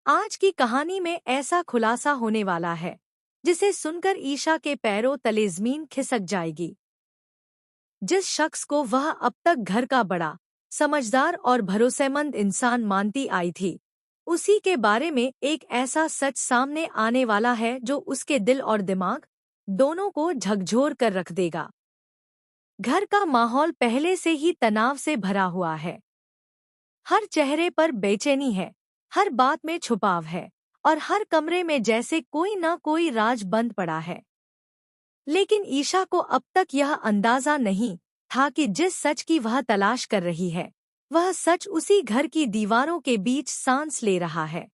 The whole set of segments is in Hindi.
आज की कहानी में ऐसा खुलासा होने वाला है जिसे सुनकर ईशा के पैरों तले जमीन खिसक जाएगी। जिस शख्स को वह अब तक घर का बड़ा, समझदार और भरोसेमंद इंसान मानती आई थी, उसी के बारे में एक ऐसा सच सामने आने वाला है जो उसके दिल और दिमाग दोनों को झकझोर कर रख देगा। घर का माहौल पहले से ही तनाव से भरा हुआ है। हर चेहरे पर बेचैनी है, हर बात में छुपाव है और हर कमरे में जैसे कोई न कोई राज बंद पड़ा है। लेकिन ईशा को अब तक यह अंदाजा नहीं था कि जिस सच की वह तलाश कर रही है, वह सच उसी घर की दीवारों के बीच सांस ले रहा है।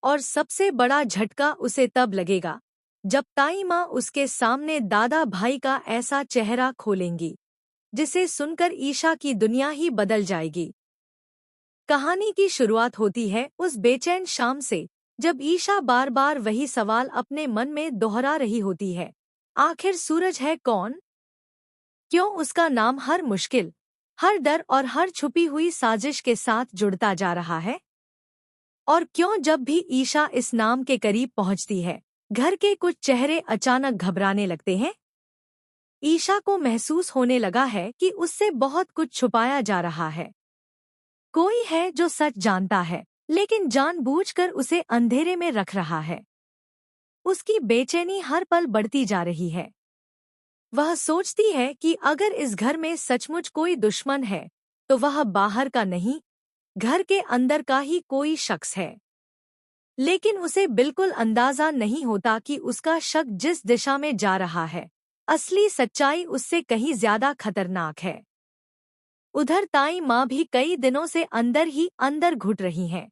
और सबसे बड़ा झटका उसे तब लगेगा जब ताई माँ उसके सामने दादा भाई का ऐसा चेहरा खोलेंगी जिसे सुनकर ईशा की दुनिया ही बदल जाएगी। कहानी की शुरुआत होती है उस बेचैन शाम से जब ईशा बार बार वही सवाल अपने मन में दोहरा रही होती है। आखिर सूरज है कौन? क्यों उसका नाम हर मुश्किल, हर डर और हर छुपी हुई साजिश के साथ जुड़ता जा रहा है? और क्यों जब भी ईशा इस नाम के करीब पहुंचती है, घर के कुछ चेहरे अचानक घबराने लगते हैं? ईशा को महसूस होने लगा है कि उससे बहुत कुछ छुपाया जा रहा है। कोई है जो सच जानता है लेकिन जानबूझकर उसे अंधेरे में रख रहा है। उसकी बेचैनी हर पल बढ़ती जा रही है। वह सोचती है कि अगर इस घर में सचमुच कोई दुश्मन है तो वह बाहर का नहीं, घर के अंदर का ही कोई शख्स है। लेकिन उसे बिल्कुल अंदाजा नहीं होता कि उसका शक जिस दिशा में जा रहा है, असली सच्चाई उससे कहीं ज्यादा खतरनाक है। उधर ताई माँ भी कई दिनों से अंदर ही अंदर घुट रही हैं।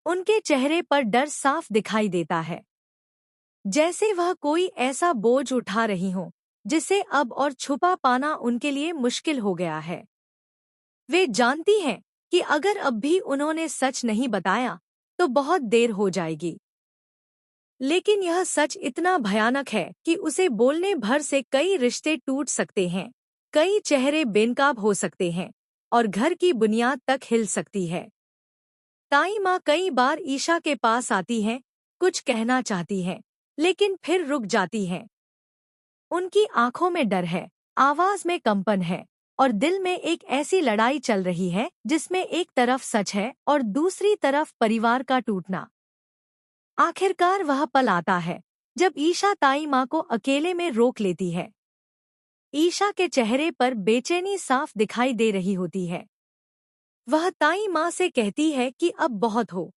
उनके चेहरे पर डर साफ दिखाई देता है, जैसे वह कोई ऐसा बोझ उठा रही हो जिसे अब और छुपा पाना उनके लिए मुश्किल हो गया है। वे जानती हैं कि अगर अब भी उन्होंने सच नहीं बताया तो बहुत देर हो जाएगी। लेकिन यह सच इतना भयानक है कि उसे बोलने भर से कई रिश्ते टूट सकते हैं, कई चेहरे बेनकाब हो सकते हैं और घर की बुनियाद तक हिल सकती है। ताई माँ कई बार ईशा के पास आती हैं, कुछ कहना चाहती हैं, लेकिन फिर रुक जाती हैं। उनकी आंखों में डर है, आवाज में कंपन है और दिल में एक ऐसी लड़ाई चल रही है जिसमें एक तरफ सच है और दूसरी तरफ परिवार का टूटना। आखिरकार वह पल आता है जब ईशा ताई माँ को अकेले में रोक लेती है। ईशा के चेहरे पर बेचैनी साफ दिखाई दे रही होती है। वह ताई माँ से कहती है कि अब बहुत हो,